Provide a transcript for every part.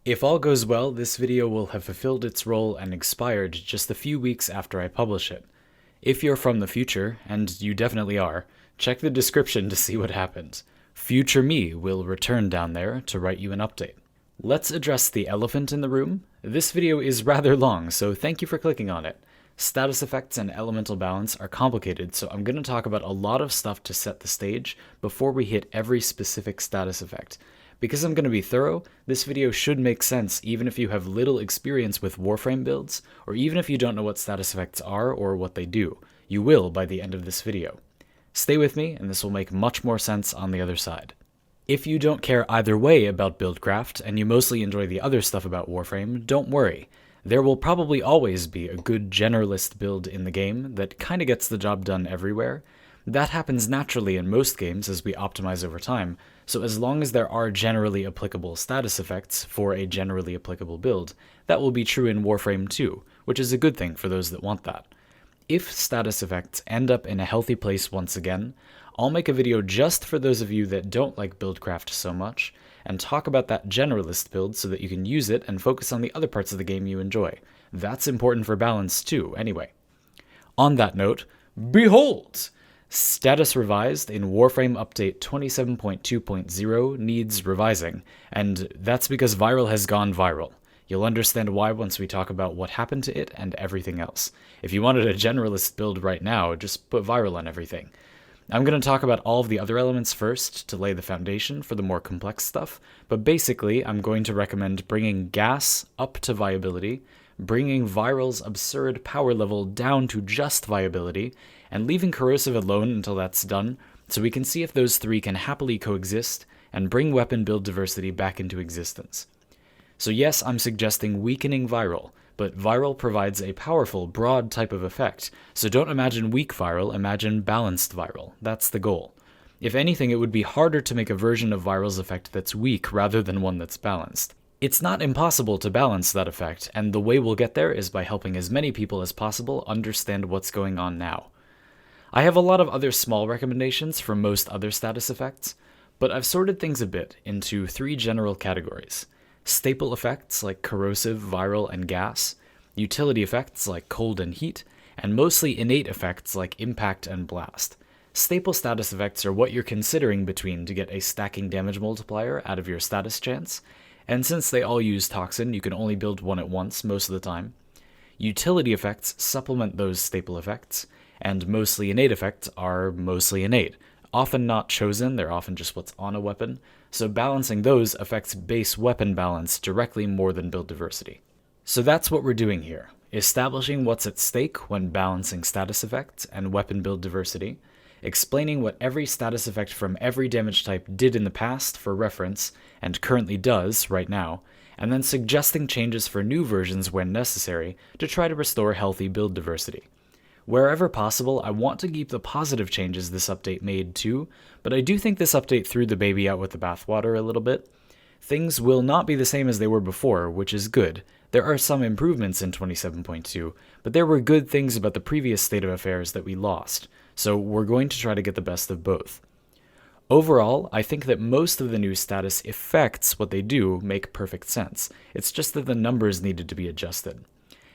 If all goes well, this video will have fulfilled its role and expired just a few weeks after I publish it. If you're from the future, and you definitely are, check the description to see what happens. Future me will return down there to write you an update. Let's address the elephant in the room. This video is rather long, so thank you for clicking on it. Status effects and elemental balance are complicated, so I'm going to talk about a lot of stuff to set the stage before we hit every specific status effect. Because I'm going to be thorough, this video should make sense even if you have little experience with Warframe builds, or even if you don't know what status effects are or what they do. You will by the end of this video. Stay with me, and this will make much more sense on the other side. If you don't care either way about buildcraft, and you mostly enjoy the other stuff about Warframe, don't worry. There will probably always be a good generalist build in the game that kinda gets the job done everywhere. That happens naturally in most games as we optimize over time, so as long as there are generally applicable status effects for a generally applicable build, that will be true in Warframe too, which is a good thing for those that want that. If status effects end up in a healthy place once again, I'll make a video just for those of you that don't like buildcraft so much, and talk about that generalist build so that you can use it and focus on the other parts of the game you enjoy. That's important for balance too, anyway. On that note, behold! Status revised in Warframe Update 27.2.0 needs revising, and that's because Viral has gone viral. You'll understand why once we talk about what happened to it and everything else. If you wanted a generalist build right now, just put Viral on everything. I'm going to talk about all of the other elements first to lay the foundation for the more complex stuff, but basically I'm going to recommend bringing Gas up to viability, bringing Viral's absurd power level down to just viability, and leaving Corrosive alone until that's done, so we can see if those three can happily coexist and bring weapon build diversity back into existence. So yes, I'm suggesting weakening Viral, but Viral provides a powerful, broad type of effect, so don't imagine weak Viral, imagine balanced Viral. That's the goal. If anything, it would be harder to make a version of Viral's effect that's weak rather than one that's balanced. It's not impossible to balance that effect, and the way we'll get there is by helping as many people as possible understand what's going on now. I have a lot of other small recommendations for most other status effects, but I've sorted things a bit into three general categories. Staple effects like Corrosive, Viral, and Gas, utility effects like Cold and Heat, and mostly innate effects like Impact and Blast. Staple status effects are what you're considering between to get a stacking damage multiplier out of your status chance, and since they all use Toxin, you can only build one at once most of the time. Utility effects supplement those staple effects, and mostly innate effects are mostly innate. Often not chosen, they're often just what's on a weapon, so balancing those affects base weapon balance directly more than build diversity. So that's what we're doing here, establishing what's at stake when balancing status effects and weapon build diversity, explaining what every status effect from every damage type did in the past for reference, and currently does right now, and then suggesting changes for new versions when necessary to try to restore healthy build diversity. Wherever possible, I want to keep the positive changes this update made too, but I do think this update threw the baby out with the bathwater a little bit. Things will not be the same as they were before, which is good. There are some improvements in 27.2, but there were good things about the previous state of affairs that we lost, so we're going to try to get the best of both. Overall, I think that most of the new status effects, what they do, make perfect sense. It's just that the numbers needed to be adjusted.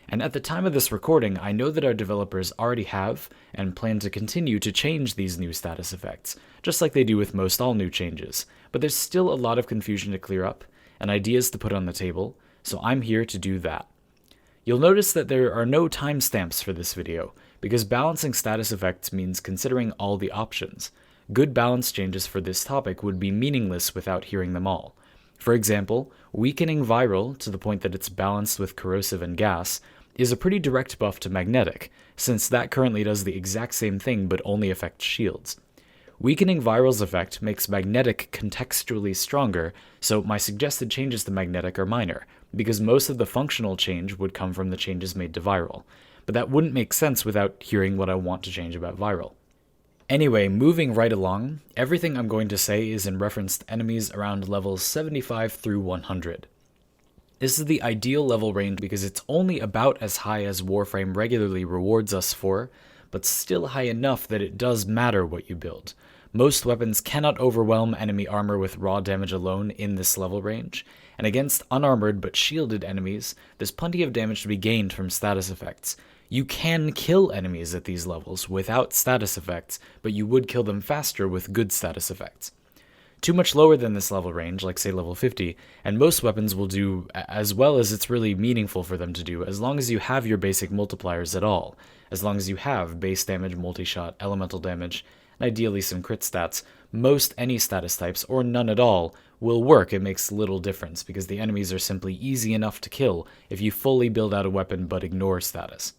And at the time of this recording, I know that our developers already have and plan to continue to change these new status effects, just like they do with most all new changes, but there's still a lot of confusion to clear up and ideas to put on the table, so I'm here to do that. You'll notice that there are no timestamps for this video, because balancing status effects means considering all the options. Good balance changes for this topic would be meaningless without hearing them all. For example, weakening Viral to the point that it's balanced with Corrosive and Gas is a pretty direct buff to Magnetic, since that currently does the exact same thing but only affects shields. Weakening Viral's effect makes Magnetic contextually stronger, so my suggested changes to Magnetic are minor, because most of the functional change would come from the changes made to Viral, but that wouldn't make sense without hearing what I want to change about Viral. Anyway, moving right along, everything I'm going to say is in reference to enemies around levels 75 through 100. This is the ideal level range because it's only about as high as Warframe regularly rewards us for, but still high enough that it does matter what you build. Most weapons cannot overwhelm enemy armor with raw damage alone in this level range, and against unarmored but shielded enemies, there's plenty of damage to be gained from status effects. You can kill enemies at these levels without status effects, but you would kill them faster with good status effects. Too much lower than this level range, like say level 50, and most weapons will do as well as it's really meaningful for them to do, as long as you have your basic multipliers at all. As long as you have base damage, multi-shot, elemental damage, and ideally some crit stats, most any status types, or none at all, will work. It makes little difference, because the enemies are simply easy enough to kill if you fully build out a weapon but ignore status.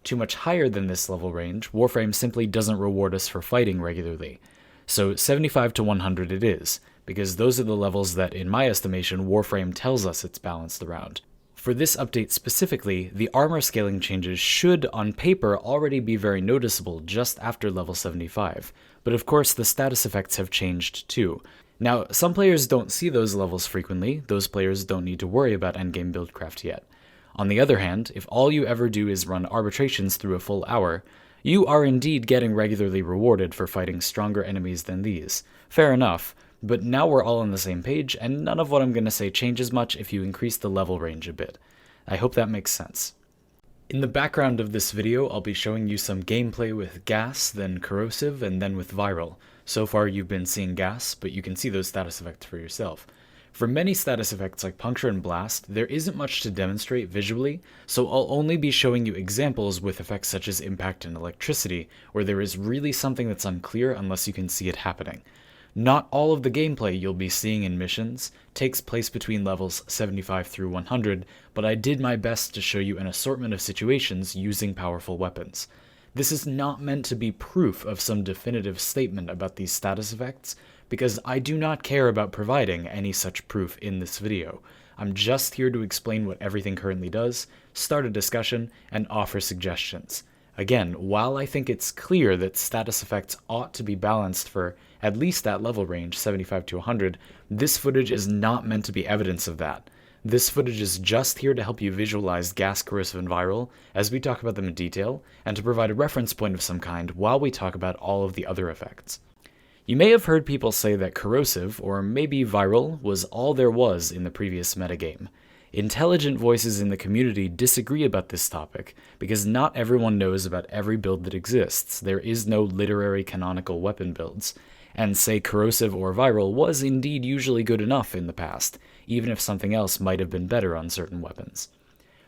Too much higher than this level range, Warframe simply doesn't reward us for fighting regularly. So 75 to 100 it is, because those are the levels that, in my estimation, Warframe tells us it's balanced around. For this update specifically, the armor scaling changes should, on paper, already be very noticeable just after level 75, but of course the status effects have changed too. Now, some players don't see those levels frequently. Those players don't need to worry about endgame buildcraft yet. On the other hand, if all you ever do is run arbitrations through a full hour, you are indeed getting regularly rewarded for fighting stronger enemies than these. Fair enough, but now we're all on the same page, and none of what I'm going to say changes much if you increase the level range a bit. I hope that makes sense. In the background of this video, I'll be showing you some gameplay with Gas, then Corrosive, and then with Viral. So far you've been seeing Gas, but you can see those status effects for yourself. For many status effects like Puncture and Blast, there isn't much to demonstrate visually, so I'll only be showing you examples with effects such as Impact and Electricity, where there is really something that's unclear unless you can see it happening. Not all of the gameplay you'll be seeing in missions takes place between levels 75 through 100, but I did my best to show you an assortment of situations using powerful weapons. This is not meant to be proof of some definitive statement about these status effects, because I do not care about providing any such proof in this video. I'm just here to explain what everything currently does, start a discussion, and offer suggestions. Again, while I think it's clear that status effects ought to be balanced for at least that level range, 75 to 100, this footage is not meant to be evidence of that. This footage is just here to help you visualize Gas, Corrosive, and Viral as we talk about them in detail, and to provide a reference point of some kind while we talk about all of the other effects. You may have heard people say that Corrosive, or maybe Viral, was all there was in the previous metagame. Intelligent voices in the community disagree about this topic, because not everyone knows about every build that exists. There is no literary canonical weapon builds, and say Corrosive or Viral was indeed usually good enough in the past, even if something else might have been better on certain weapons.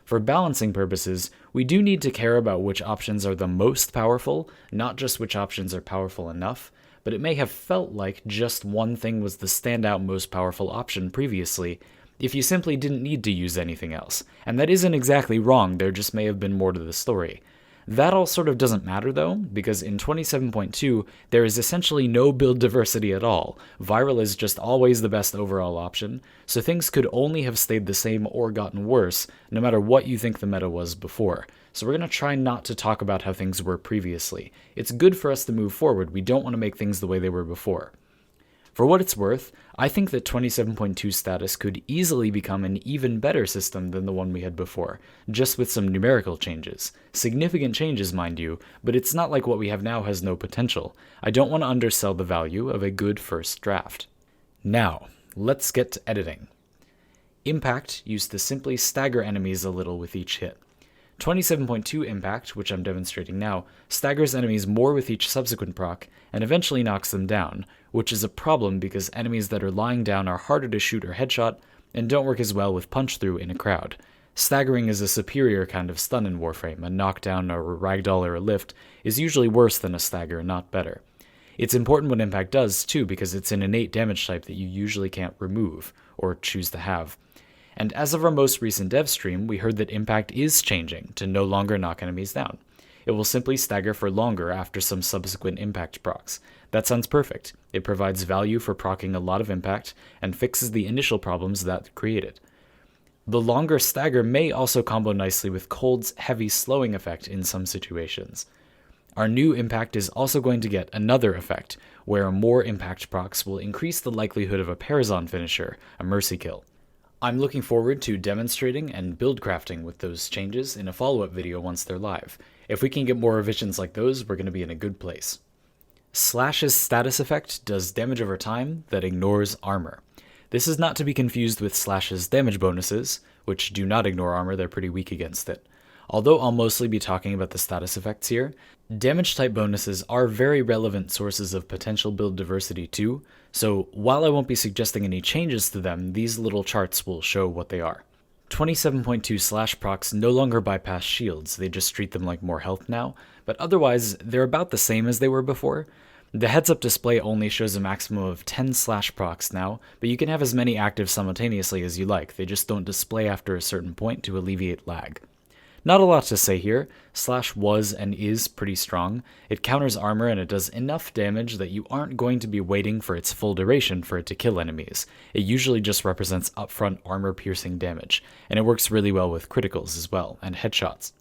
For balancing purposes, we do need to care about which options are the most powerful, not just which options are powerful enough, but it may have felt like just one thing was the standout most powerful option previously, if you simply didn't need to use anything else. And that isn't exactly wrong, there just may have been more to the story. That all sort of doesn't matter though, because in 27.2, there is essentially no build diversity at all. Viral is just always the best overall option, so things could only have stayed the same or gotten worse, no matter what you think the meta was before. So we're going to try not to talk about how things were previously. It's good for us to move forward, we don't want to make things the way they were before. For what it's worth, I think that 27.2 status could easily become an even better system than the one we had before, just with some numerical changes. Significant changes, mind you, but it's not like what we have now has no potential. I don't want to undersell the value of a good first draft. Now, let's get to editing. Impact used to simply stagger enemies a little with each hit. 27.2 Impact, which I'm demonstrating now, staggers enemies more with each subsequent proc, and eventually knocks them down, which is a problem because enemies that are lying down are harder to shoot or headshot, and don't work as well with punch-through in a crowd. Staggering is a superior kind of stun in Warframe. A knockdown or a ragdoll or a lift is usually worse than a stagger, not better. It's important what Impact does, too, because it's an innate damage type that you usually can't remove, or choose to have. And as of our most recent dev stream, we heard that Impact is changing to no longer knock enemies down. It will simply stagger for longer after some subsequent Impact procs. That sounds perfect. It provides value for proccing a lot of Impact, and fixes the initial problems that created. The longer stagger may also combo nicely with Cold's heavy slowing effect in some situations. Our new Impact is also going to get another effect, where more Impact procs will increase the likelihood of a Parazon finisher, a mercy kill. I'm looking forward to demonstrating and build crafting with those changes in a follow-up video once they're live. If we can get more revisions like those, we're going to be in a good place. Slash's status effect does damage over time that ignores armor. This is not to be confused with Slash's damage bonuses, which do not ignore armor, they're pretty weak against it. Although I'll mostly be talking about the status effects here, damage type bonuses are very relevant sources of potential build diversity too, so while I won't be suggesting any changes to them, these little charts will show what they are. 27.2 Slash procs no longer bypass shields, they just treat them like more health now, but otherwise they're about the same as they were before. The heads-up display only shows a maximum of 10 Slash procs now, but you can have as many active simultaneously as you like, they just don't display after a certain point to alleviate lag. Not a lot to say here. Slash was and is pretty strong. It counters armor and it does enough damage that you aren't going to be waiting for its full duration for it to kill enemies. It usually just represents upfront armor-piercing damage, and it works really well with criticals as well, and headshots.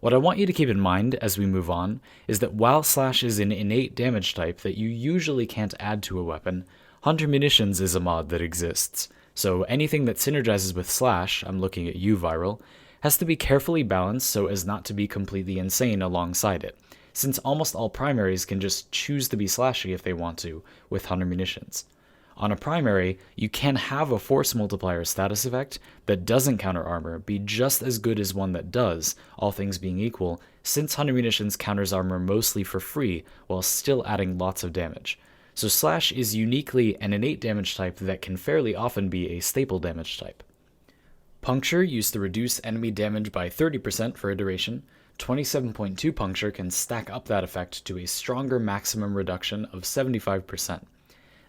What I want you to keep in mind as we move on is that while Slash is an innate damage type that you usually can't add to a weapon, Hunter Munitions is a mod that exists. So anything that synergizes with Slash, I'm looking at you, Viral, has to be carefully balanced so as not to be completely insane alongside it, since almost all primaries can just choose to be slashy if they want to, with Hunter Munitions. On a primary, you can have a force multiplier status effect that doesn't counter armor be just as good as one that does, all things being equal, since Hunter Munitions counters armor mostly for free while still adding lots of damage. So Slash is uniquely an innate damage type that can fairly often be a staple damage type. Puncture used to reduce enemy damage by 30% for a duration. 27.2 Puncture can stack up that effect to a stronger maximum reduction of 75%.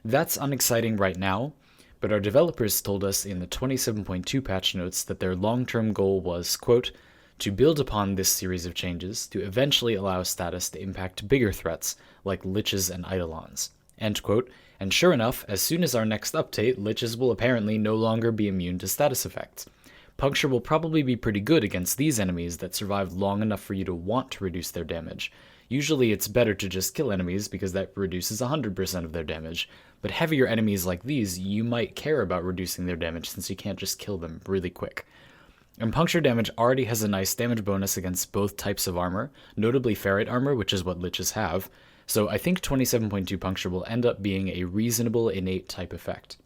That's unexciting right now, but our developers told us in the 27.2 patch notes that their long-term goal was, quote, to build upon this series of changes to eventually allow status to impact bigger threats like liches and eidolons, end quote, and sure enough, as soon as our next update, liches will apparently no longer be immune to status effects. Puncture will probably be pretty good against these enemies that survive long enough for you to want to reduce their damage. Usually it's better to just kill enemies because that reduces 100% of their damage, but heavier enemies like these, you might care about reducing their damage since you can't just kill them really quick. And Puncture damage already has a nice damage bonus against both types of armor, notably ferrite armor, which is what liches have, so I think 27.2 Puncture will end up being a reasonable innate type effect.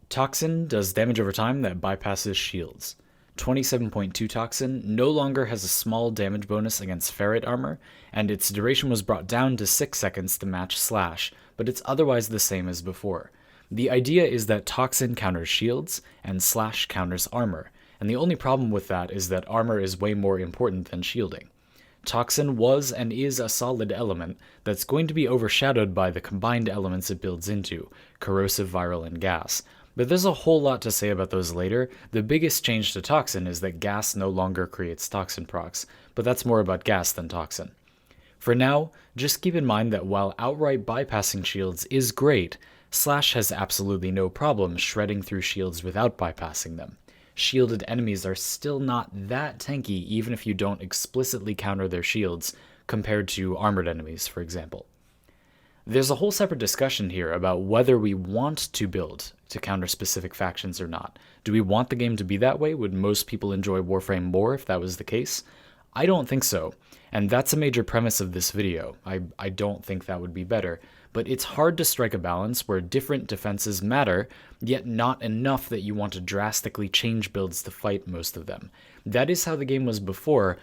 Toxin does damage over time that bypasses shields. 27.2 Toxin no longer has a small damage bonus against ferrite armor, and its duration was brought down to 6 seconds to match Slash, but it's otherwise the same as before. The idea is that Toxin counters shields, and Slash counters armor, and the only problem with that is that armor is way more important than shielding. Toxin was and is a solid element that's going to be overshadowed by the combined elements it builds into, Corrosive, Viral, and Gas. But there's a whole lot to say about those later. The biggest change to Toxin is that Gas no longer creates Toxin procs, but that's more about Gas than Toxin. For now, just keep in mind that while outright bypassing shields is great, Slash has absolutely no problem shredding through shields without bypassing them. Shielded enemies are still not that tanky even if you don't explicitly counter their shields, compared to armored enemies, for example. There's a whole separate discussion here about whether we want to build to counter specific factions or not. Do we want the game to be that way? Would most people enjoy Warframe more if that was the case? I don't think so, and that's a major premise of this video. I don't think that would be better, but it's hard to strike a balance where different defenses matter, yet not enough that you want to drastically change builds to fight most of them. That is how the game was before.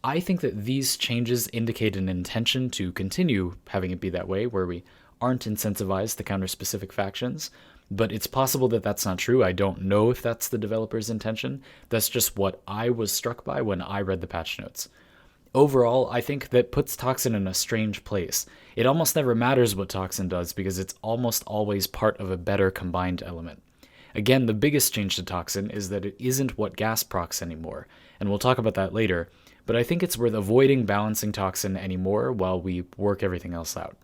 I think that these changes indicate an intention to continue having it be that way, where we aren't incentivized to counter specific factions, but it's possible that that's not true. I don't know if that's the developer's intention. That's just what I was struck by when I read the patch notes. Overall, I think that puts Toxin in a strange place. It almost never matters what Toxin does because it's almost always part of a better combined element. Again, the biggest change to Toxin is that it isn't what Gas procs anymore, and we'll talk about that later, but I think it's worth avoiding balancing Toxin anymore while we work everything else out.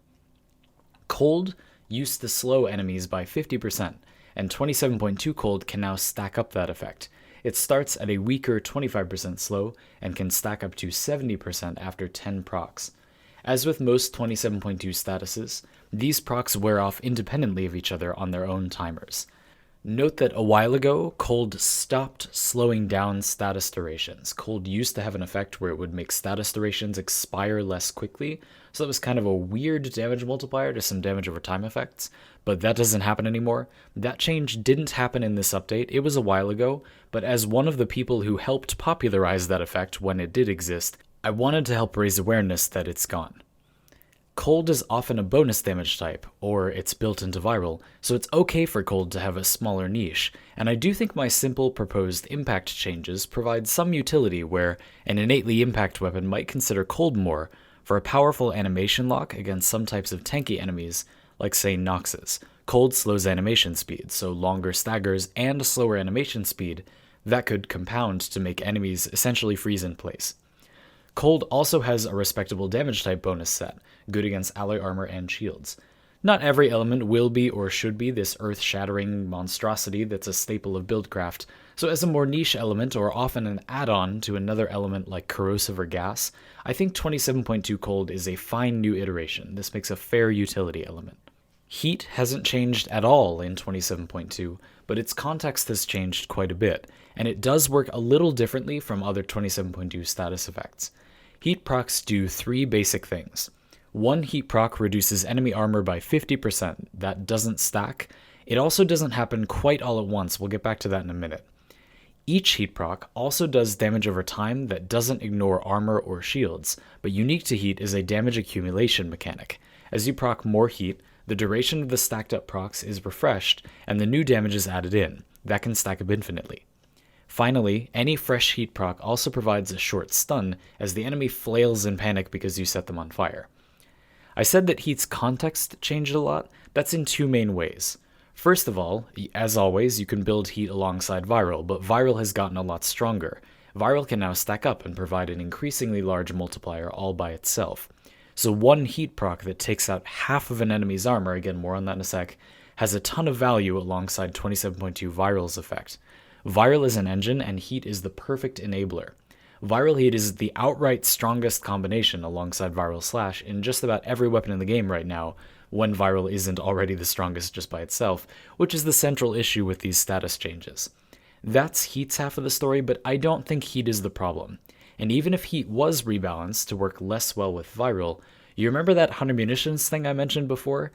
Cold used to slow enemies by 50%, and 27.2 Cold can now stack up that effect. It starts at a weaker 25% slow, and can stack up to 70% after 10 procs. As with most 27.2 statuses, these procs wear off independently of each other on their own timers. Note that a while ago, cold stopped slowing down status durations. Cold used to have an effect where it would make status durations expire less quickly, so that was kind of a weird damage multiplier to some damage over time effects, but that doesn't happen anymore. That change didn't happen in this update, it was a while ago, but as one of the people who helped popularize that effect when it did exist, I wanted to help raise awareness that it's gone. Cold is often a bonus damage type, or it's built into Viral, so it's okay for Cold to have a smaller niche, and I do think my simple proposed impact changes provide some utility where an innately impact weapon might consider Cold more for a powerful animation lock against some types of tanky enemies, like say Noxus. Cold slows animation speed, so longer staggers and slower animation speed, that could compound to make enemies essentially freeze in place. Cold also has a respectable damage type bonus set, good against alloy armor and shields. Not every element will be or should be this earth-shattering monstrosity that's a staple of buildcraft, so as a more niche element or often an add-on to another element like corrosive or gas, I think 27.2 Cold is a fine new iteration. This makes a fair utility element. Heat hasn't changed at all in 27.2, but its context has changed quite a bit, and it does work a little differently from other 27.2 status effects. Heat procs do three basic things. One heat proc reduces enemy armor by 50%. That doesn't stack. It also doesn't happen quite all at once. We'll get back to that in a minute. Each heat proc also does damage over time that doesn't ignore armor or shields, but unique to heat is a damage accumulation mechanic. As you proc more heat, the duration of the stacked up procs is refreshed, and the new damage is added in. That can stack up infinitely. Finally, any fresh heat proc also provides a short stun as the enemy flails in panic because you set them on fire. I said that heat's context changed a lot. That's in two main ways. First of all, as always, you can build heat alongside Viral, but Viral has gotten a lot stronger. Viral can now stack up and provide an increasingly large multiplier all by itself. So one heat proc that takes out half of an enemy's armor, again more on that in a sec, has a ton of value alongside 27.2 Viral's effect. Viral is an engine, and heat is the perfect enabler. Viral heat is the outright strongest combination alongside Viral Slash in just about every weapon in the game right now, when Viral isn't already the strongest just by itself, which is the central issue with these status changes. That's Heat's half of the story, but I don't think Heat is the problem. And even if Heat was rebalanced to work less well with Viral, you remember that 100 munitions thing I mentioned before?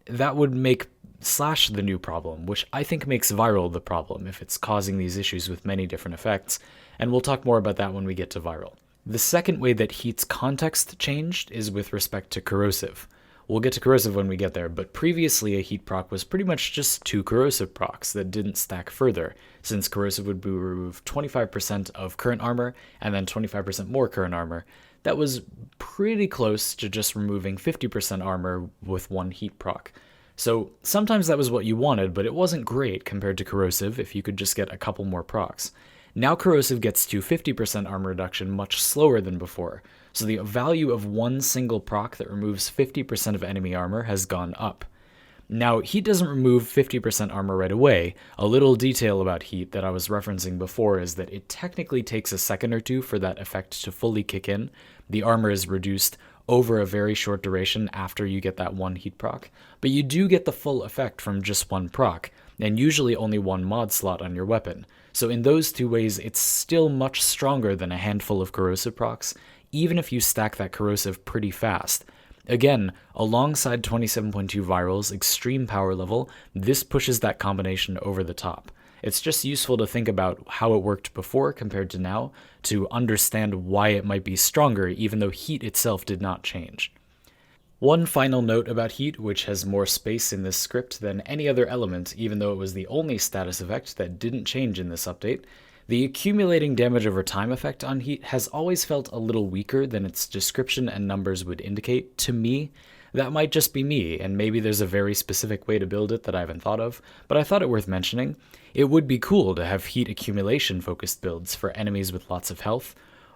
That would make Slash the new problem, which I think makes Viral the problem if it's causing these issues with many different effects, and we'll talk more about that when we get to Viral. The second way that Heat's context changed is with respect to Corrosive. We'll get to Corrosive when we get there, but previously a Heat proc was pretty much just two Corrosive procs that didn't stack further, since Corrosive would remove 25% of current armor and then 25% more current armor. That was pretty close to just removing 50% armor with one Heat proc. So sometimes that was what you wanted, but it wasn't great compared to Corrosive if you could just get a couple more procs. Now Corrosive gets to 50% armor reduction much slower than before, so the value of one single proc that removes 50% of enemy armor has gone up. Now, Heat doesn't remove 50% armor right away. A little detail about Heat that I was referencing before is that it technically takes a second or two for that effect to fully kick in. The armor is reduced over a very short duration after you get that one Heat proc, but you do get the full effect from just one proc, and usually only one mod slot on your weapon. So in those two ways, it's still much stronger than a handful of Corrosive procs, even if you stack that Corrosive pretty fast. Again, alongside 27.2 Viral's extreme power level, this pushes that combination over the top. It's just useful to think about how it worked before compared to now to understand why it might be stronger even though Heat itself did not change. One final note about Heat, which has more space in this script than any other element even though it was the only status effect that didn't change in this update. The accumulating damage over time effect on Heat has always felt a little weaker than its description and numbers would indicate to me. That might just be me, and maybe there's a very specific way to build it that I haven't thought of, but I thought it worth mentioning. It would be cool to have Heat accumulation focused builds for enemies with lots of health,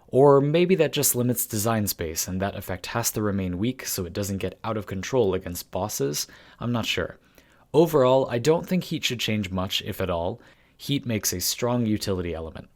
or maybe that just limits design space and that effect has to remain weak so it doesn't get out of control against bosses. I'm not sure. Overall, I don't think Heat should change much, if at all. Heat makes a strong utility element.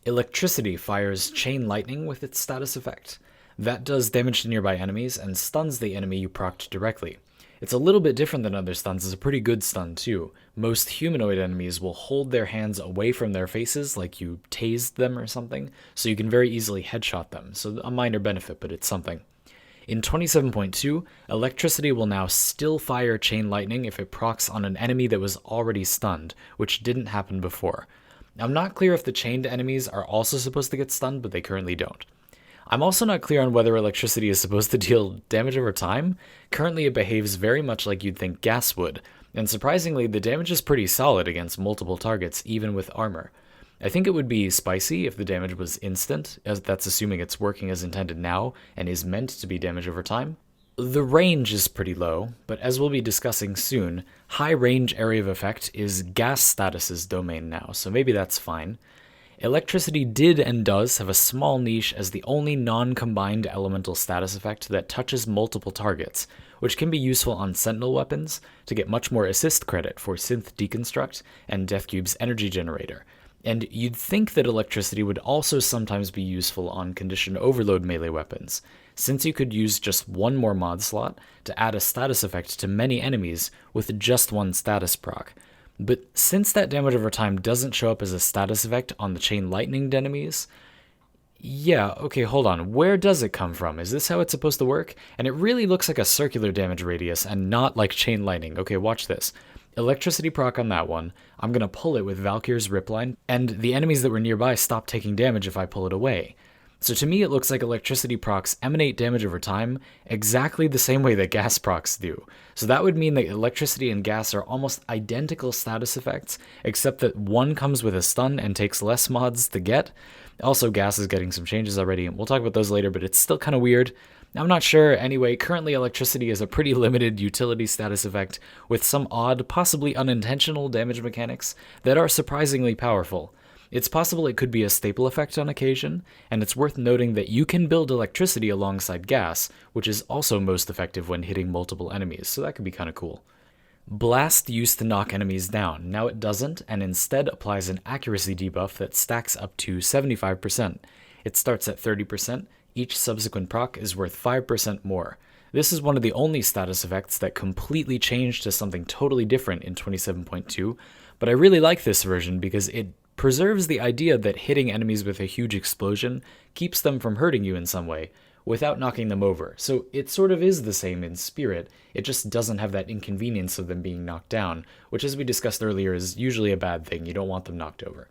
Electricity fires chain lightning with its status effect. That does damage to nearby enemies and stuns the enemy you procced directly. It's a little bit different than other stuns. It's a pretty good stun too. Most humanoid enemies will hold their hands away from their faces like you tased them or something, so you can very easily headshot them. So a minor benefit, but it's something. In 27.2, electricity will now still fire chain lightning if it procs on an enemy that was already stunned, which didn't happen before. I'm not clear if the chained enemies are also supposed to get stunned, but they currently don't. I'm also not clear on whether electricity is supposed to deal damage over time. Currently it behaves very much like you'd think gas would, and surprisingly the damage is pretty solid against multiple targets, even with armor. I think it would be spicy if the damage was instant, as that's assuming it's working as intended now and is meant to be damage over time. The range is pretty low, but as we'll be discussing soon, high range area of effect is gas status's domain now, so maybe that's fine. Electricity did and does have a small niche as the only non-combined elemental status effect that touches multiple targets, which can be useful on sentinel weapons to get much more assist credit for synth deconstruct and Deathcube's energy generator. And you'd think that electricity would also sometimes be useful on condition overload melee weapons, since you could use just one more mod slot to add a status effect to many enemies with just one status proc. But since that damage over time doesn't show up as a status effect on the chain lightning enemies, yeah, okay, hold on, where does it come from? Is this how it's supposed to work? And it really looks like a circular damage radius and not like chain lightning. Okay, watch this. Electricity proc on that one, I'm going to pull it with Valkyr's Ripline, and the enemies that were nearby stop taking damage if I pull it away. So to me it looks like electricity procs emanate damage over time exactly the same way that gas procs do. So that would mean that electricity and gas are almost identical status effects, except that one comes with a stun and takes less mods to get. Also, gas is getting some changes already, and we'll talk about those later, but it's still kind of weird. I'm not sure. Anyway, currently electricity is a pretty limited utility status effect with some odd, possibly unintentional damage mechanics that are surprisingly powerful. It's possible it could be a staple effect on occasion, and it's worth noting that you can build electricity alongside gas, which is also most effective when hitting multiple enemies, so that could be kind of cool. Blast used to knock enemies down, now it doesn't, and instead applies an accuracy debuff that stacks up to 75%. It starts at 30%, each subsequent proc is worth 5% more. This is one of the only status effects that completely changed to something totally different in 27.2, but I really like this version because it preserves the idea that hitting enemies with a huge explosion keeps them from hurting you in some way, without knocking them over. So it sort of is the same in spirit, it just doesn't have that inconvenience of them being knocked down, which as we discussed earlier is usually a bad thing, you don't want them knocked over.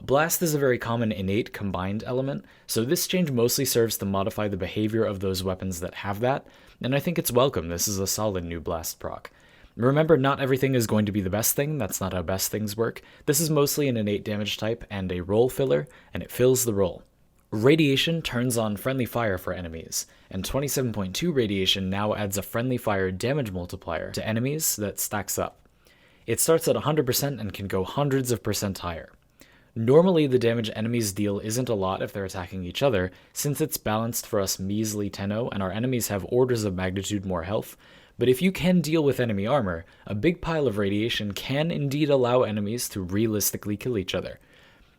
Blast is a very common innate combined element, so this change mostly serves to modify the behavior of those weapons that have that, and I think it's welcome. This is a solid new blast proc. Remember, not everything is going to be the best thing, that's not how best things work. This is mostly an innate damage type and a role filler, and it fills the role. Radiation turns on friendly fire for enemies, and 27.2 Radiation now adds a friendly fire damage multiplier to enemies that stacks up. It starts at 100% and can go hundreds of percent higher. Normally, the damage enemies deal isn't a lot if they're attacking each other, since it's balanced for us measly 10-0 and our enemies have orders of magnitude more health, but if you can deal with enemy armor, a big pile of radiation can indeed allow enemies to realistically kill each other.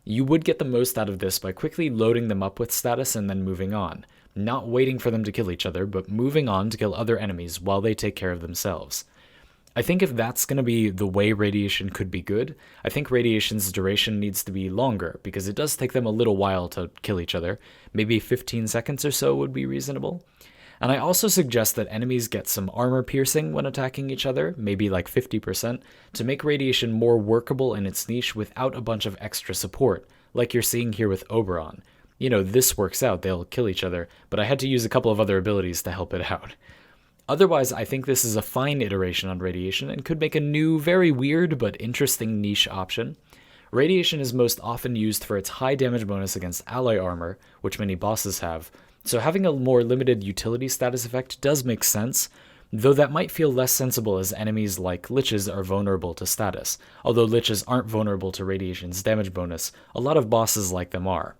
You would get the most out of this by quickly loading them up with status and then moving on, not waiting for them to kill each other, but moving on to kill other enemies while they take care of themselves. I think if that's going to be the way radiation could be good, I think radiation's duration needs to be longer, because it does take them a little while to kill each other. Maybe 15 seconds or so would be reasonable. And I also suggest that enemies get some armor piercing when attacking each other, maybe like 50%, to make radiation more workable in its niche without a bunch of extra support, like you're seeing here with Oberon. You know, this works out, they'll kill each other, but I had to use a couple of other abilities to help it out. Otherwise, I think this is a fine iteration on radiation and could make a new, very weird but interesting niche option. Radiation is most often used for its high damage bonus against ally armor, which many bosses have, so having a more limited utility status effect does make sense, though that might feel less sensible as enemies like liches are vulnerable to status. Although liches aren't vulnerable to radiation's damage bonus, a lot of bosses like them are.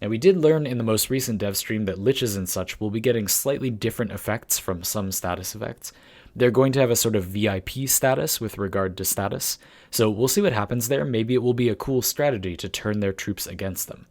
Now we did learn in the most recent dev stream that liches and such will be getting slightly different effects from some status effects. They're going to have a sort of VIP status with regard to status, so we'll see what happens there. Maybe it will be a cool strategy to turn their troops against them.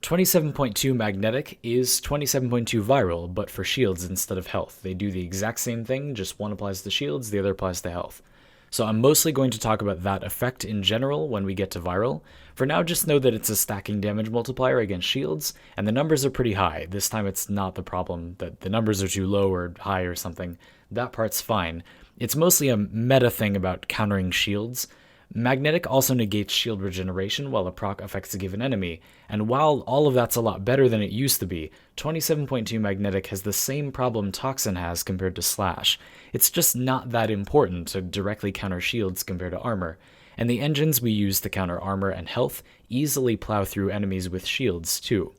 27.2 magnetic is 27.2 viral, but for shields instead of health. They do the exact same thing, just one applies to shields, the other applies to health. So I'm mostly going to talk about that effect in general when we get to viral. For now, just know that it's a stacking damage multiplier against shields, and the numbers are pretty high. This time it's not the problem that the numbers are too low or high or something. That part's fine. It's mostly a meta thing about countering shields. Magnetic also negates shield regeneration while a proc affects a given enemy, and while all of that's a lot better than it used to be, 27.2 Magnetic has the same problem Toxin has compared to Slash. It's just not that important to directly counter shields compared to armor, and the engines we use to counter armor and health easily plow through enemies with shields too.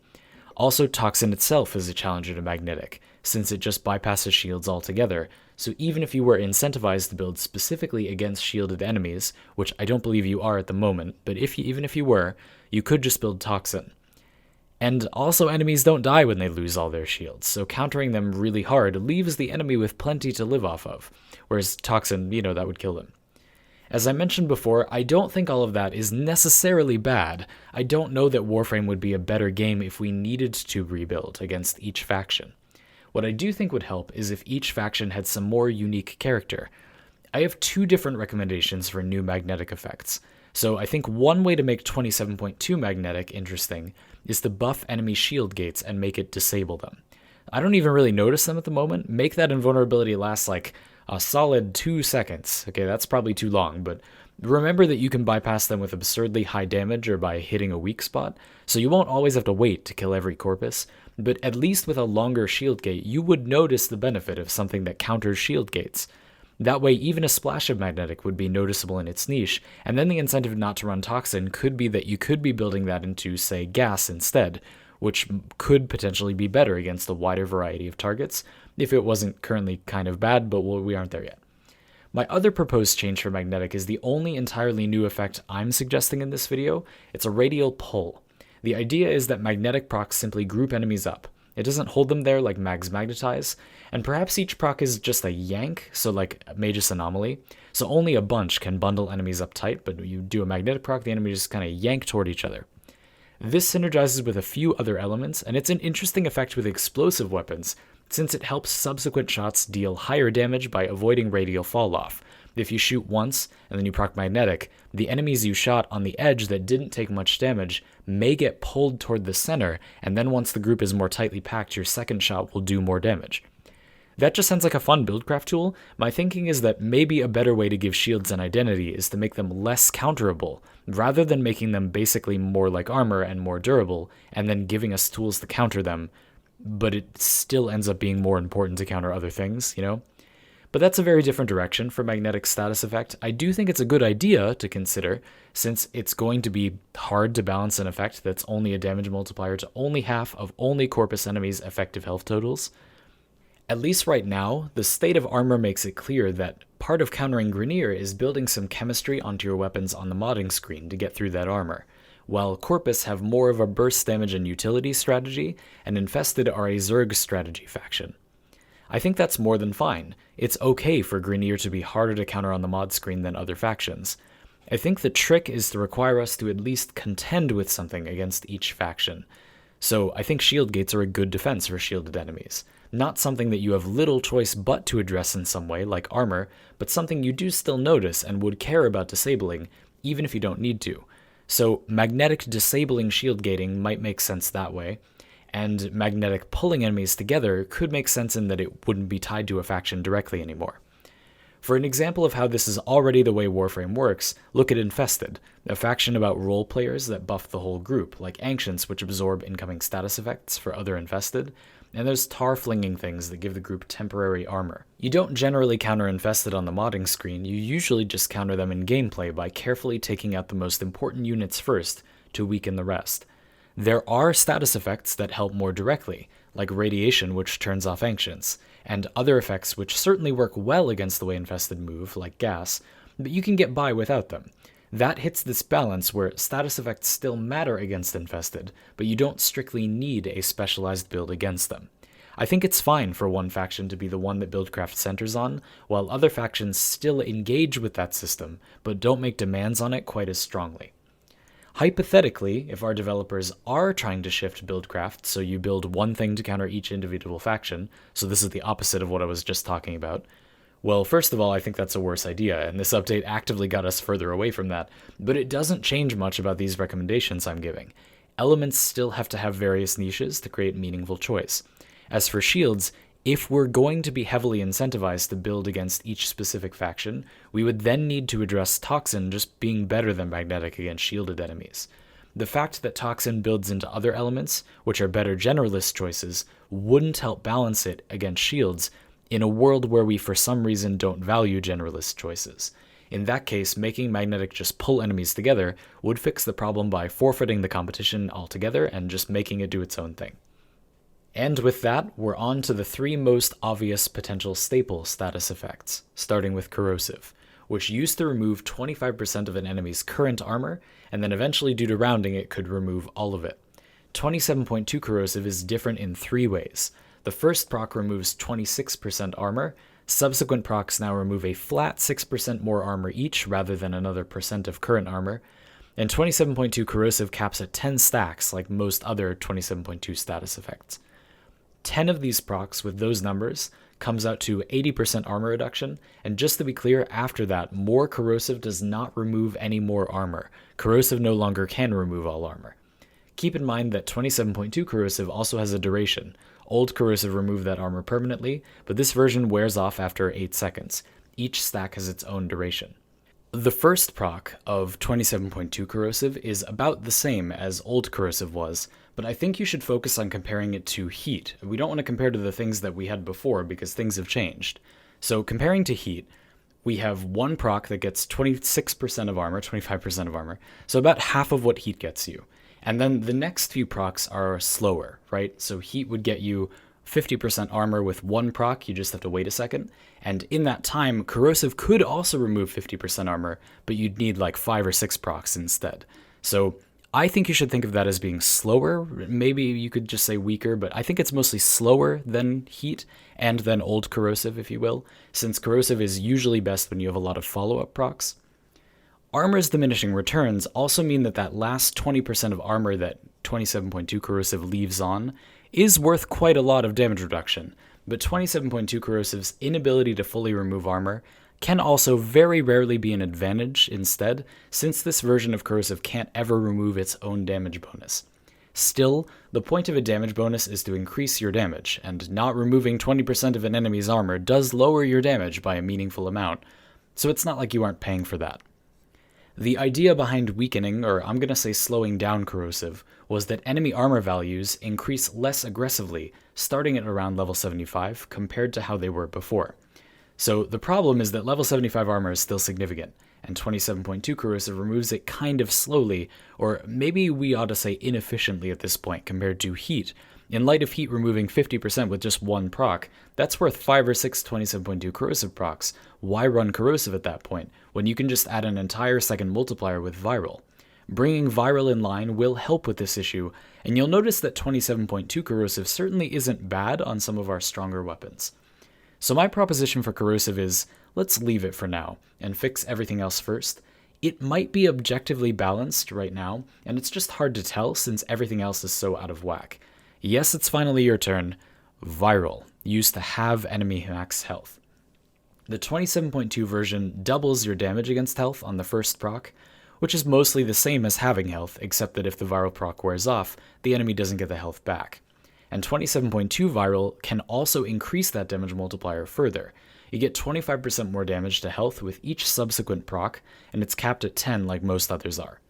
Also, Toxin itself is a challenger to Magnetic, since it just bypasses shields altogether, so even if you were incentivized to build specifically against shielded enemies, which I don't believe you are at the moment, but even if you were, you could just build Toxin. And also enemies don't die when they lose all their shields, so countering them really hard leaves the enemy with plenty to live off of, whereas Toxin, that would kill them. As I mentioned before, I don't think all of that is necessarily bad. I don't know that Warframe would be a better game if we needed to rebuild against each faction. What I do think would help is if each faction had some more unique character. I have two different recommendations for new magnetic effects. So I think one way to make 27.2 magnetic interesting is to buff enemy shield gates and make it disable them. I don't even really notice them at the moment. Make that invulnerability last like a solid 2 seconds. Okay, that's probably too long, but remember that you can bypass them with absurdly high damage or by hitting a weak spot, so you won't always have to wait to kill every corpus, but at least with a longer shield gate, you would notice the benefit of something that counters shield gates. That way, even a splash of magnetic would be noticeable in its niche, and then the incentive not to run Toxin could be that you could be building that into, say, gas instead, which could potentially be better against a wider variety of targets, if it wasn't currently kind of bad, but we aren't there yet. My other proposed change for magnetic is the only entirely new effect I'm suggesting in this video. It's a radial pull. The idea is that magnetic procs simply group enemies up. It doesn't hold them there like Mag's Magnetize, and perhaps each proc is just a yank, so like Magus Anomaly, so only a bunch can bundle enemies up tight, but you do a magnetic proc, the enemy just kind of yank toward each other. This synergizes with a few other elements, and it's an interesting effect with explosive weapons, since it helps subsequent shots deal higher damage by avoiding radial falloff. If you shoot once, and then you proc magnetic, the enemies you shot on the edge that didn't take much damage may get pulled toward the center, and then once the group is more tightly packed, your second shot will do more damage. That just sounds like a fun buildcraft tool. My thinking is that maybe a better way to give shields an identity is to make them less counterable, rather than making them basically more like armor and more durable, and then giving us tools to counter them, but it still ends up being more important to counter other things, But that's a very different direction for magnetic status effect. I do think it's a good idea to consider, since it's going to be hard to balance an effect that's only a damage multiplier to only half of only corpus enemies' effective health totals. At least right now, the state of armor makes it clear that part of countering Grineer is building some chemistry onto your weapons on the modding screen to get through that armor, while corpus have more of a burst damage and utility strategy, and infested are a Zerg strategy faction. I think that's more than fine. It's okay for Grineer to be harder to counter on the mod screen than other factions. I think the trick is to require us to at least contend with something against each faction. So I think shield gates are a good defense for shielded enemies. Not something that you have little choice but to address in some way, like armor, but something you do still notice and would care about disabling, even if you don't need to. So magnetic disabling shield gating might make sense that way, and magnetic pulling enemies together could make sense in that it wouldn't be tied to a faction directly anymore. For an example of how this is already the way Warframe works, look at Infested, a faction about role players that buff the whole group, like Ancients, which absorb incoming status effects for other Infested, and there's tar-flinging things that give the group temporary armor. You don't generally counter Infested on the modding screen, you usually just counter them in gameplay by carefully taking out the most important units first to weaken the rest. There are status effects that help more directly, like Radiation, which turns off Ancients, and other effects which certainly work well against the way Infested move, like Gas, but you can get by without them. That hits this balance where status effects still matter against Infested, but you don't strictly need a specialized build against them. I think it's fine for one faction to be the one that Buildcraft centers on, while other factions still engage with that system, but don't make demands on it quite as strongly. Hypothetically, if our developers are trying to shift buildcraft, so you build one thing to counter each individual faction, so this is the opposite of what I was just talking about, well, first of all, I think that's a worse idea, and this update actively got us further away from that, but it doesn't change much about these recommendations I'm giving. Elements still have to have various niches to create meaningful choice. As for shields, if we're going to be heavily incentivized to build against each specific faction, we would then need to address Toxin just being better than Magnetic against shielded enemies. The fact that Toxin builds into other elements, which are better generalist choices, wouldn't help balance it against shields in a world where we for some reason don't value generalist choices. In that case, making Magnetic just pull enemies together would fix the problem by forfeiting the competition altogether and just making it do its own thing. And with that, we're on to the three most obvious potential staple status effects, starting with Corrosive, which used to remove 25% of an enemy's current armor, and then eventually due to rounding it could remove all of it. 27.2 Corrosive is different in three ways. The first proc removes 26% armor, subsequent procs now remove a flat 6% more armor each rather than another percent of current armor, and 27.2 Corrosive caps at 10 stacks like most other 27.2 status effects. 10 of these procs with those numbers comes out to 80% armor reduction, and just to be clear, after that, more Corrosive does not remove any more armor. Corrosive no longer can remove all armor. Keep in mind that 27.2 Corrosive also has a duration. Old Corrosive removed that armor permanently, but this version wears off after 8 seconds. Each stack has its own duration. The first proc of 27.2 Corrosive is about the same as old Corrosive was, but I think you should focus on comparing it to Heat. We don't want to compare to the things that we had before because things have changed. So comparing to Heat, we have one proc that gets 26% of armor, 25% of armor, so about half of what Heat gets you. And then the next few procs are slower, right? So Heat would get you 50% armor with one proc, you just have to wait a second. And in that time, Corrosive could also remove 50% armor, but you'd need like 5 or 6 procs instead. So I think you should think of that as being slower. Maybe you could just say weaker, but I think it's mostly slower than Heat and then old Corrosive, if you will, since Corrosive is usually best when you have a lot of follow-up procs. Armor's diminishing returns also mean that that last 20% of armor that 27.2 Corrosive leaves on is worth quite a lot of damage reduction, but 27.2 Corrosive's inability to fully remove armor can also very rarely be an advantage instead, since this version of Corrosive can't ever remove its own damage bonus. Still, the point of a damage bonus is to increase your damage, and not removing 20% of an enemy's armor does lower your damage by a meaningful amount, so it's not like you aren't paying for that. The idea behind weakening, or I'm going to say slowing down Corrosive, was that enemy armor values increase less aggressively, starting at around level 75 compared to how they were before. So the problem is that level 75 armor is still significant, and 27.2 Corrosive removes it kind of slowly, or maybe we ought to say inefficiently at this point compared to Heat. In light of Heat removing 50% with just one proc, that's worth 5 or 6 27.2 Corrosive procs. Why run Corrosive at that point, when you can just add an entire second multiplier with Viral? Bringing Viral in line will help with this issue, and you'll notice that 27.2 Corrosive certainly isn't bad on some of our stronger weapons. So my proposition for Corrosive is, let's leave it for now, and fix everything else first. It might be objectively balanced right now, and it's just hard to tell since everything else is so out of whack. Yes, it's finally your turn. Viral, used to have enemy max health. The 27.2 version doubles your damage against health on the first proc, which is mostly the same as having health, except that if the Viral proc wears off, the enemy doesn't get the health back. And 27.2 Viral can also increase that damage multiplier further. You get 25% more damage to health with each subsequent proc, and it's capped at 10 like most others are.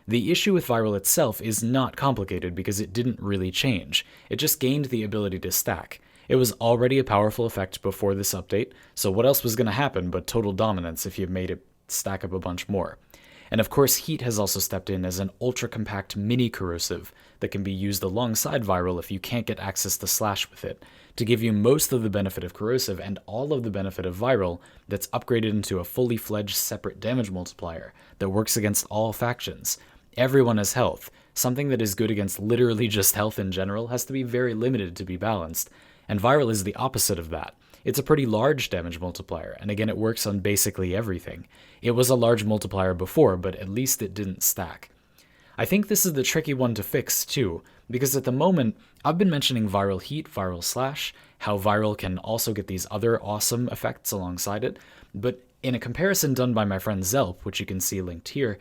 The issue with Viral itself is not complicated because it didn't really change. It just gained the ability to stack. It was already a powerful effect before this update, so what else was going to happen but total dominance if you made it stack up a bunch more? And of course, Heat has also stepped in as an ultra-compact mini-corrosive that can be used alongside Viral if you can't get access to Slash with it, to give you most of the benefit of Corrosive and all of the benefit of Viral that's upgraded into a fully fledged separate damage multiplier that works against all factions. Everyone has health. Something that is good against literally just health in general has to be very limited to be balanced, and Viral is the opposite of that. It's a pretty large damage multiplier, and again it works on basically everything. It was a large multiplier before, but at least it didn't stack. I think this is the tricky one to fix too, because at the moment, I've been mentioning Viral Heat, Viral Slash, how Viral can also get these other awesome effects alongside it, but in a comparison done by my friend Zelp, which you can see linked here,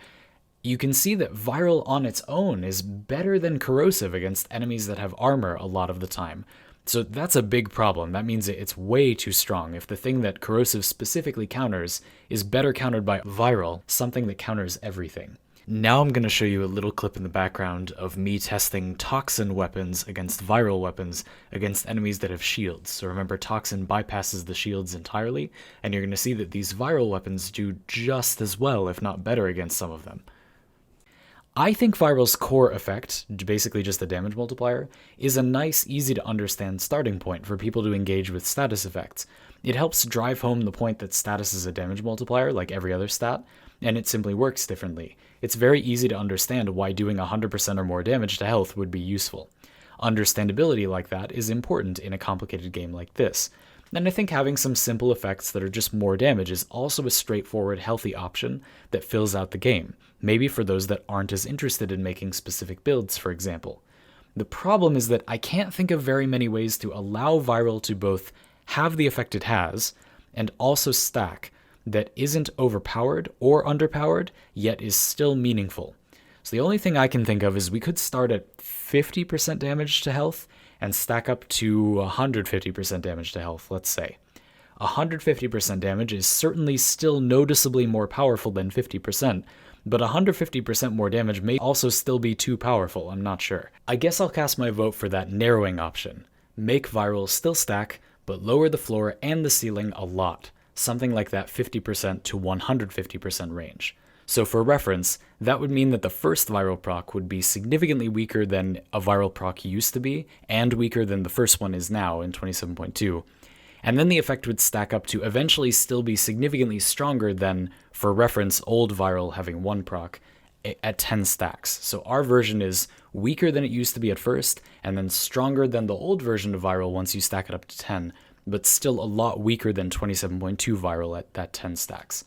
you can see that Viral on its own is better than Corrosive against enemies that have armor a lot of the time. So that's a big problem. That means it's way too strong. If the thing that Corrosive specifically counters is better countered by Viral, something that counters everything. Now I'm going to show you a little clip in the background of me testing Toxin weapons against Viral weapons against enemies that have shields. So remember, Toxin bypasses the shields entirely, and you're going to see that these Viral weapons do just as well, if not better, against some of them. I think Viral's core effect, basically just a damage multiplier, is a nice, easy to understand starting point for people to engage with status effects. It helps drive home the point that status is a damage multiplier like every other stat, and it simply works differently. It's very easy to understand why doing 100% or more damage to health would be useful. Understandability like that is important in a complicated game like this. And I think having some simple effects that are just more damage is also a straightforward, healthy option that fills out the game, maybe for those that aren't as interested in making specific builds, for example. The problem is that I can't think of very many ways to allow Viral to both have the effect it has and also stack that isn't overpowered or underpowered, yet is still meaningful. So the only thing I can think of is we could start at 50% damage to health and stack up to 150% damage to health, let's say. 150% damage is certainly still noticeably more powerful than 50%, but 150% more damage may also still be too powerful, I'm not sure. I guess I'll cast my vote for that narrowing option. Make Viral still stack, but lower the floor and the ceiling a lot, something like that 50% to 150% range. So for reference, that would mean that the first Viral proc would be significantly weaker than a Viral proc used to be, and weaker than the first one is now in 27.2. And then the effect would stack up to eventually still be significantly stronger than, for reference, old Viral having 1 proc at 10 stacks. So our version is weaker than it used to be at first, and then stronger than the old version of Viral once you stack it up to 10, but still a lot weaker than 27.2 Viral at that 10 stacks.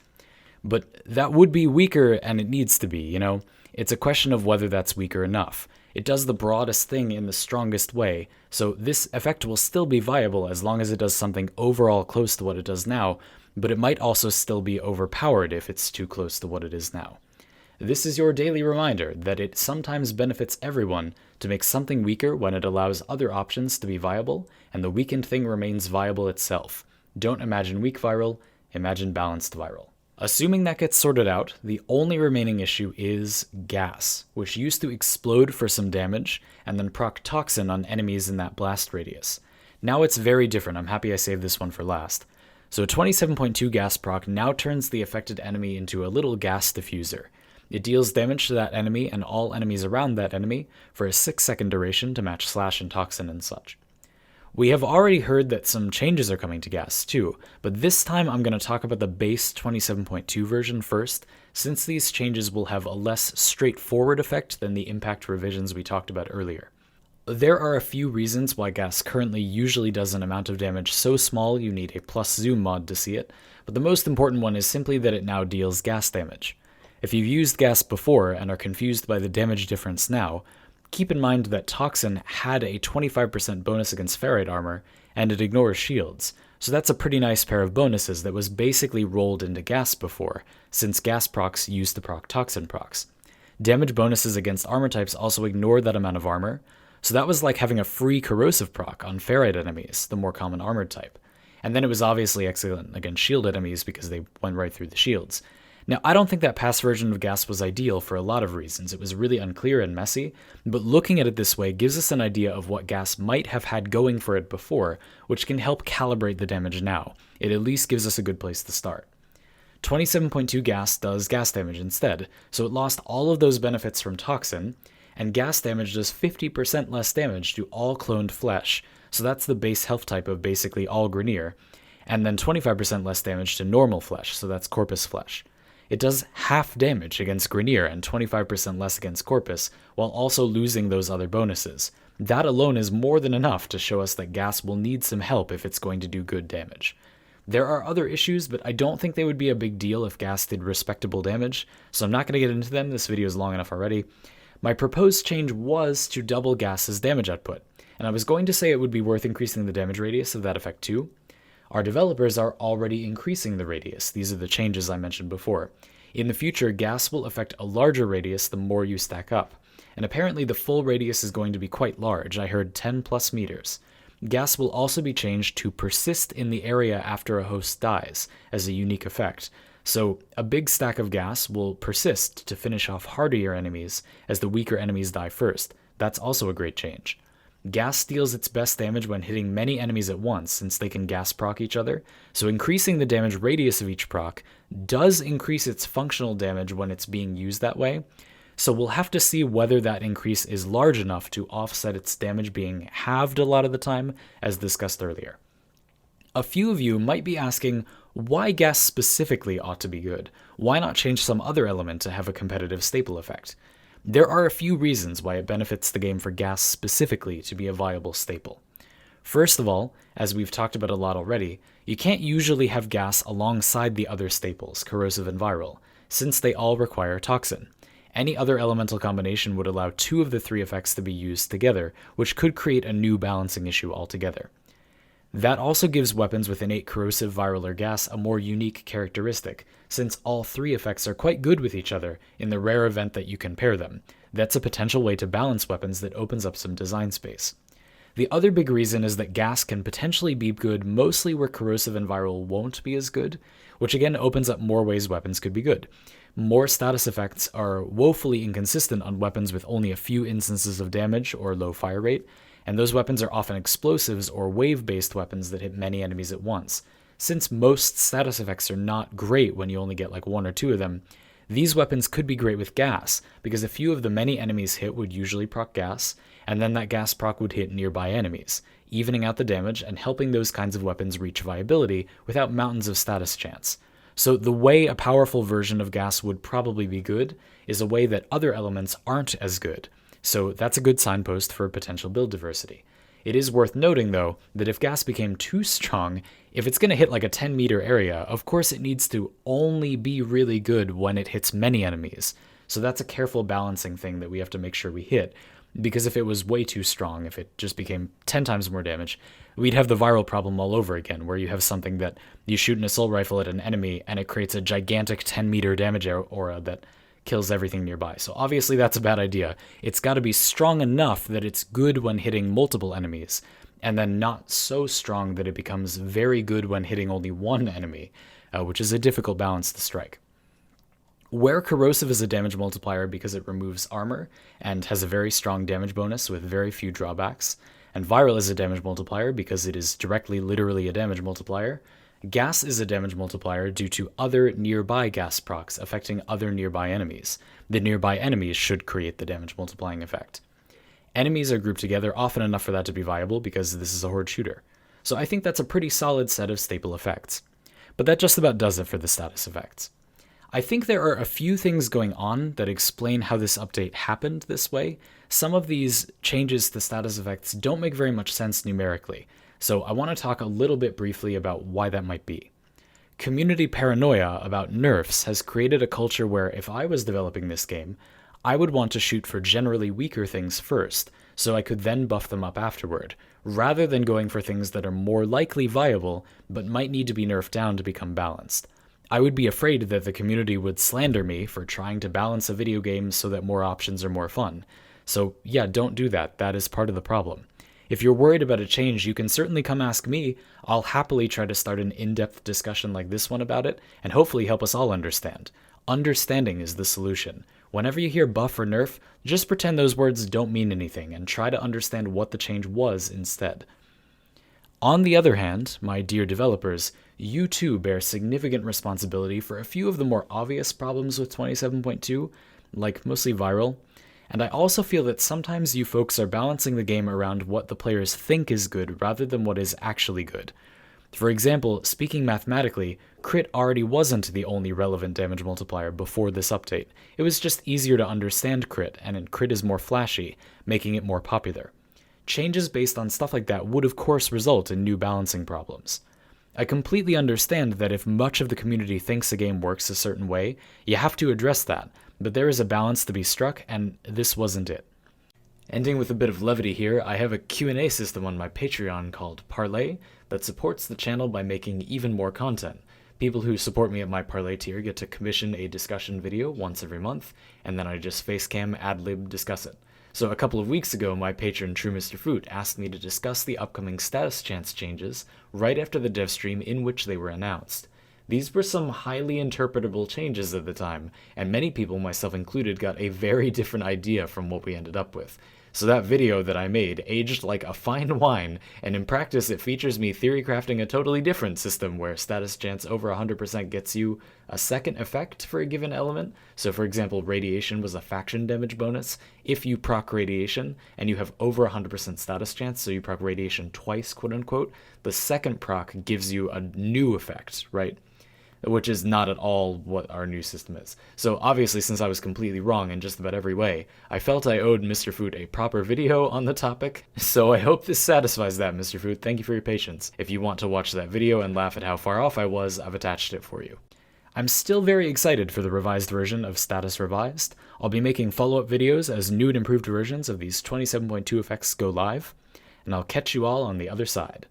But that would be weaker, and it needs to be, you know? It's a question of whether that's weaker enough. It does the broadest thing in the strongest way, so this effect will still be viable as long as it does something overall close to what it does now, but it might also still be overpowered if it's too close to what it is now. This is your daily reminder that it sometimes benefits everyone to make something weaker when it allows other options to be viable, and the weakened thing remains viable itself. Don't imagine weak Viral, imagine balanced Viral. Assuming that gets sorted out, the only remaining issue is gas, which used to explode for some damage and then proc Toxin on enemies in that blast radius. Now it's very different. I'm happy I saved this one for last. So 27.2 gas proc now turns the affected enemy into a little gas diffuser. It deals damage to that enemy and all enemies around that enemy for a 6-second duration to match Slash and Toxin and such. We have already heard that some changes are coming to gas too, but this time I'm going to talk about the base 27.2 version first, since these changes will have a less straightforward effect than the impact revisions we talked about earlier. There are a few reasons why gas currently usually does an amount of damage so small you need a plus zoom mod to see it, but the most important one is simply that it now deals gas damage. If you've used gas before and are confused by the damage difference now, keep in mind that Toxin had a 25% bonus against ferrite armor, and it ignores shields, so that's a pretty nice pair of bonuses that was basically rolled into gas before, since gas procs used to proc Toxin procs. Damage bonuses against armor types also ignore that amount of armor, so that was like having a free corrosive proc on ferrite enemies, the more common armored type. And then it was obviously excellent against shield enemies because they went right through the shields. Now, I don't think that past version of gas was ideal for a lot of reasons. It was really unclear and messy, but looking at it this way gives us an idea of what gas might have had going for it before, which can help calibrate the damage now. It at least gives us a good place to start. 27.2 gas does gas damage instead, so it lost all of those benefits from Toxin, and gas damage does 50% less damage to all cloned flesh, so that's the base health type of basically all Grineer, and then 25% less damage to normal flesh, so that's Corpus flesh. It does half damage against Grineer and 25% less against Corpus, while also losing those other bonuses. That alone is more than enough to show us that gas will need some help if it's going to do good damage. There are other issues, but I don't think they would be a big deal if gas did respectable damage, so I'm not going to get into them. This video is long enough already. My proposed change was to double gas's damage output, and I was going to say it would be worth increasing the damage radius of that effect too. Our developers are already increasing the radius. These are the changes I mentioned before. In the future, gas will affect a larger radius the more you stack up, and apparently the full radius is going to be quite large. I heard 10 plus meters. Gas will also be changed to persist in the area after a host dies as a unique effect. So a big stack of gas will persist to finish off hardier enemies as the weaker enemies die first. That's also a great change. Gas deals its best damage when hitting many enemies at once, since they can gas proc each other, so increasing the damage radius of each proc does increase its functional damage when it's being used that way, so we'll have to see whether that increase is large enough to offset its damage being halved a lot of the time, as discussed earlier. A few of you might be asking why gas specifically ought to be good. Why not change some other element to have a competitive staple effect? There are a few reasons why it benefits the game for gas specifically to be a viable staple. First of all, as we've talked about a lot already, you can't usually have gas alongside the other staples, Corrosive and Viral, since they all require Toxin. Any other elemental combination would allow two of the three effects to be used together, which could create a new balancing issue altogether. That also gives weapons with innate corrosive, viral, or gas a more unique characteristic, since all three effects are quite good with each other in the rare event that you can pair them. That's a potential way to balance weapons that opens up some design space. The other big reason is that gas can potentially be good mostly where corrosive and viral won't be as good, which again opens up more ways weapons could be good. More status effects are woefully inconsistent on weapons with only a few instances of damage or low fire rate, and those weapons are often explosives or wave-based weapons that hit many enemies at once. Since most status effects are not great when you only get like one or two of them, these weapons could be great with gas, because a few of the many enemies hit would usually proc gas, and then that gas proc would hit nearby enemies, evening out the damage and helping those kinds of weapons reach viability without mountains of status chance. So the way a powerful version of gas would probably be good is a way that other elements aren't as good. So that's a good signpost for potential build diversity. It is worth noting, though, that if gas became too strong, if it's going to hit like a 10-meter area, of course it needs to only be really good when it hits many enemies. So that's a careful balancing thing that we have to make sure we hit, because if it was way too strong, if it just became 10 times more damage, we'd have the viral problem all over again, where you have something that you shoot an assault rifle at an enemy and it creates a gigantic 10-meter damage aura that kills everything nearby. So obviously that's a bad idea. It's got to be strong enough that it's good when hitting multiple enemies, and then not so strong that it becomes very good when hitting only one enemy, which is a difficult balance to strike. Where corrosive is a damage multiplier because it removes armor and has a very strong damage bonus with very few drawbacks, and viral is a damage multiplier because it is directly literally a damage multiplier, gas is a damage multiplier due to other nearby gas procs affecting other nearby enemies. The nearby enemies should create the damage multiplying effect. Enemies are grouped together often enough for that to be viable because this is a horde shooter. So I think that's a pretty solid set of staple effects. But that just about does it for the status effects. I think there are a few things going on that explain how this update happened this way. Some of these changes to status effects don't make very much sense numerically, so I want to talk a little bit briefly about why that might be. Community paranoia about nerfs has created a culture where if I was developing this game, I would want to shoot for generally weaker things first, so I could then buff them up afterward, rather than going for things that are more likely viable but might need to be nerfed down to become balanced. I would be afraid that the community would slander me for trying to balance a video game so that more options are more fun. So yeah, don't do that. That is part of the problem. If you're worried about a change, you can certainly come ask me. I'll happily try to start an in-depth discussion like this one about it, and hopefully help us all understand. Understanding is the solution. Whenever you hear buff or nerf, just pretend those words don't mean anything and try to understand what the change was instead. On the other hand, my dear developers, you too bear significant responsibility for a few of the more obvious problems with 27.2, like mostly viral, and I also feel that sometimes you folks are balancing the game around what the players think is good rather than what is actually good. For example, speaking mathematically, crit already wasn't the only relevant damage multiplier before this update. It was just easier to understand crit, and crit is more flashy, making it more popular. Changes based on stuff like that would of course result in new balancing problems. I completely understand that if much of the community thinks a game works a certain way, you have to address that, but there is a balance to be struck, and this wasn't it. Ending with a bit of levity here, I have a Q&A system on my Patreon called Parley that supports the channel by making even more content. People who support me at my Parley tier get to commission a discussion video once every month, and then I just facecam ad-lib discuss it. So a couple of weeks ago, my patron True Mr.FOoT asked me to discuss the upcoming status chance changes right after the dev stream in which they were announced. These were some highly interpretable changes at the time, and many people, myself included, got a very different idea from what we ended up with. So that video that I made aged like a fine wine, and in practice it features me theory crafting a totally different system where status chance over 100% gets you a second effect for a given element. So for example, radiation was a faction damage bonus. If you proc radiation and you have over 100% status chance, so you proc radiation twice, quote unquote, the second proc gives you a new effect, right? Which is not at all what our new system is. So obviously, since I was completely wrong in just about every way, I felt I owed Mr.FOoT a proper video on the topic. So I hope this satisfies that, Mr.FOoT. Thank you for your patience. If you want to watch that video and laugh at how far off I was, I've attached it for you. I'm still very excited for the revised version of Status Revised. I'll be making follow-up videos as new and improved versions of these 27.2 effects go live, and I'll catch you all on the other side.